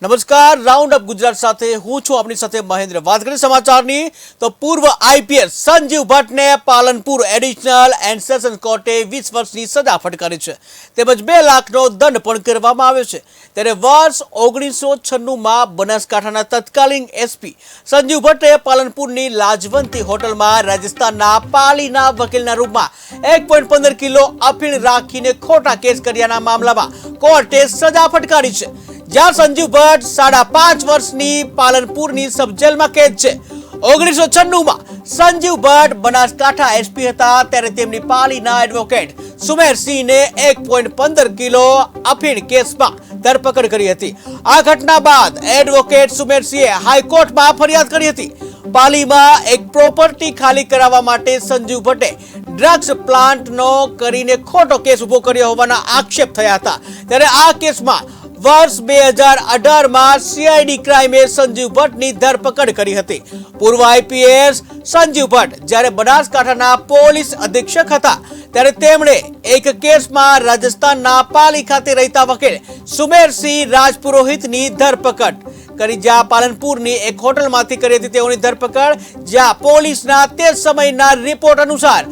નમસ્કાર, round up Gujarat સાથે હું છું આપની સાથે મહેન્દ્ર। વાત કરીએ સમાચારની તો પૂર્વ આઈપીએસ સંજીવ ભટ્ટને પાલનપુર એડિશનલ એન્ડ સેશન્સ કોર્ટે 20 વર્ષની સજા ફટકારી છે તેમજ 2 લાખનો દંડ પણ કરવામાં આવ્યો છે। ત્યારે વર્ષ 1996માં બનાસકાંઠાના તત્કાલીન એસપી સંજીવ ભટ્ટે પાલનપુરની લાજવંતી હોટલમાં રાજસ્થાનના પાલીના વકીલના રૂમમાં 1.15 કિલો અફીણ રાખીને ખોટા કેસ કર્યાના મામલામાં કોર્ટે સજા ફટકારી છે। જ્યાં સંજીવ ભટ્ટ 5.5 વર્ષની પાલનપુરની સબ જેલમાં કેદ છે। 1996માં સંજીવ ભટ્ટ બનાસકાંઠા એસપી હતા ત્યારે તેમની પાલીના એડવોકેટ સુમેરસિંહને 1.15 કિલો અફીણ કેસમાં ધરપકડ કરી હતી। આ ઘટના બાદ એડવોકેટ સુમેરસિંહે હાઈકોર્ટમાં ફરિયાદ કરી હતી। પાલીમાં એક પ્રોપર્ટી ખાલી કરાવવા માટે સંજીવ ભટ્ટે ડ્રગ્સ પ્લાન્ટનો કરીને ખોટો કેસ ઉભો કર્યો હોવાના આક્ષેપ થયા હતા। ત્યારે આ કેસમાં વર્ષ 2018માં સીઆઈડી ક્રાઇમે સંજીવ ભટ્ટની ધરપકડ કરી હતી। પૂર્વ આઈપીએસ સંજીવ ભટ્ટ જ્યારે બનાસકાંઠાના પોલીસ અધિક્ષક હતા ત્યારે તેમણે એક કેસમાં રાજસ્થાનના પાલી ખાતે રહેતા વકીલ સુમેરસિંહ રાજપુરોહિતની ધરપકડ કરી, જ્યાં પાલનપુરની એક હોટલમાંથી કરી હતી તેઓની ધરપકડ, જ્યાં પોલીસના તે સમયના રિપોર્ટ અનુસાર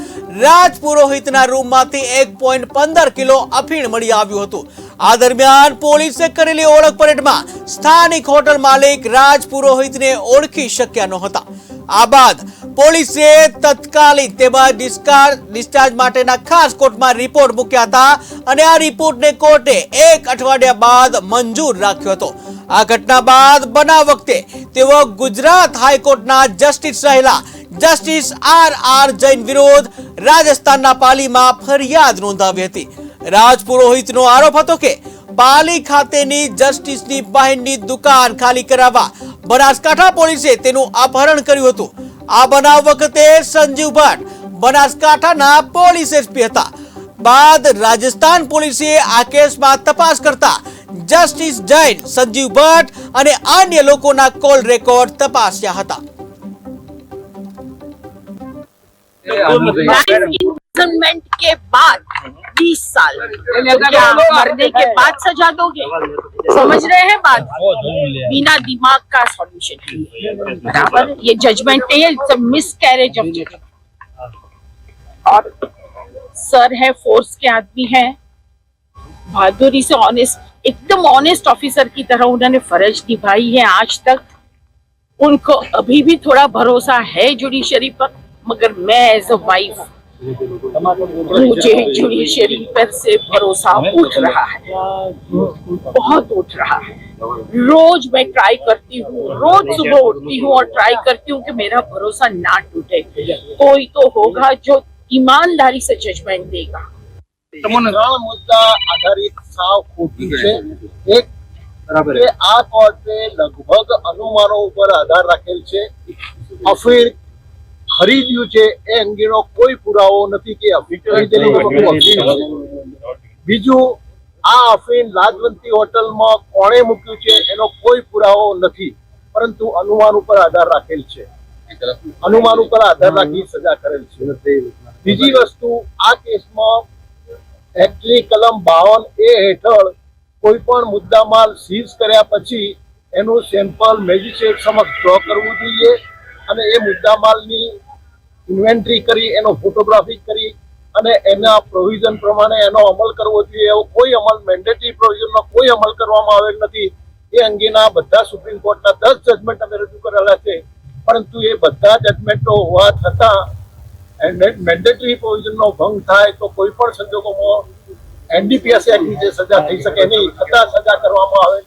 રાજપુરોહિતના રૂમમાંથી 1.15 કિલો અફીણ મળી આવ્યું હતું। આ દરમિયાન પોલીસે કરેલી ઓળખ પરેડમાં સ્થાનિક હોટલ માલિક રાજપુરોહિતને ઓળખી શક્યા નહોતા। આ બાદ પોલીસે તત્કાલીન તેમજ ડિસ્ચાર્જ માટેના ખાસ કોર્ટમાં રિપોર્ટ મૂક્યા હતા અને આ રિપોર્ટને કોર્ટે 1 અઠવાડિયા બાદ મંજૂર રાખ્યો હતો। આ ઘટના બાદ બનાવ વખતે તેઓ ગુજરાત હાઈકોર્ટના જસ્ટિસ રહેલા જસ્ટિસ આર જૈન વિરુદ્ધ રાજસ્થાનના પાલીમાં ફરિયાદ નોંધાવી હતી। રાજપુરોહિતનો આરોપ હતો કે પાલી ખાતેની જસ્ટિસની બહેનની દુકાન ખાલી કરાવવા બનાસકાંઠા પોલીસે તેનું અપહરણ કર્યું હતું। આ બનાવ વખતે સંજીવ ભટ્ટ બનાસકાંઠાના પોલીસ એસપી હતા। બાદ રાજસ્થાન પોલીસે આ કેસમાં તપાસ કરતા જસ્ટિસ જૈન, સંજીવ ભટ્ટ અને અન્ય લોકોના કોલ રેકોર્ડ તપાસ્યા હતા। इम्प्रिजनमेंट के बाद 20 साल क्या मरने के बाद सजा दोगे? समझ रहे हैं बात? बिना दिमाग का सॉल्यूशन बराबर। ये जजमेंट नहीं है, it's a miscarriage of judgement. और सर है, फोर्स के आदमी है, बहादुरी से ऑनेस्ट, एकदम ऑनेस्ट ऑफिसर की तरह उन्होंने फर्ज निभाई है आज तक। उनको अभी भी थोड़ा भरोसा है जुडिशरी पर, मगर मैं एज अ वाइफ मुझे जुडिशरी पर से भरोसा उठ रहा है, बहुत उठ रहा है। रोज मैं ट्राई करती हूँ, रोज सुबह उठती हूँ और ट्राई करती हूँ कि मेरा भरोसा ना टूटे। कोई तो होगा जो ईमानदारी से जजमेंट देगा। मुद्दा आधारित साव खोटी है। एक કે આ કોર્ટે લગભગ અનુમાનો ઉપર આધાર રાખેલ છે। અફીણ ખરીદ્યું છે એ અંગેનો કોઈ પુરાવો નથી કે અફીણ ખરીદેલું અફીણ છે। બીજું, આ અફીણ લાજવંતી હોટલમાં કોણે મૂક્યું છે એનો કોઈ પુરાવો નથી, પરંતુ અનુમાન ઉપર આધાર રાખેલ છે। અનુમાન ઉપર આધાર રાખી સજા કરેલ છે। બીજી વસ્તુ, આ કેસમાં એક્ટની કલમ 52A હેઠળ કોઈ પણ મુદ્દામાલ સીઝ કર્યા પછી એનું સેમ્પલ મેજિસ્ટ્રેટ સમક્ષ ડ્રો કરવું જોઈએ અને એ મુદ્દામાલની ઇન્વેન્ટરી કરી એનો ફોટોગ્રાફી કરી અને એના પ્રોવિઝન પ્રમાણે એનો અમલ કરવો જોઈએ। એવો કોઈ અમલ, મેન્ડેટરી પ્રોવિઝનનો કોઈ અમલ કરવામાં આવેલ નથી। એ અંગેના બધા સુપ્રીમ કોર્ટના 10 જજમેન્ટ અમે રજૂ કરેલા છે, પરંતુ એ બધા જજમેન્ટો હોવા છતાં મેન્ડેટરી પ્રોવિઝનનો ભંગ થાય તો કોઈ પણ સંજોગોમાં એનડીપીએસ એક્ટ નીચે સજા થઈ શકે નહીં, છતાં સજા કરવામાં આવે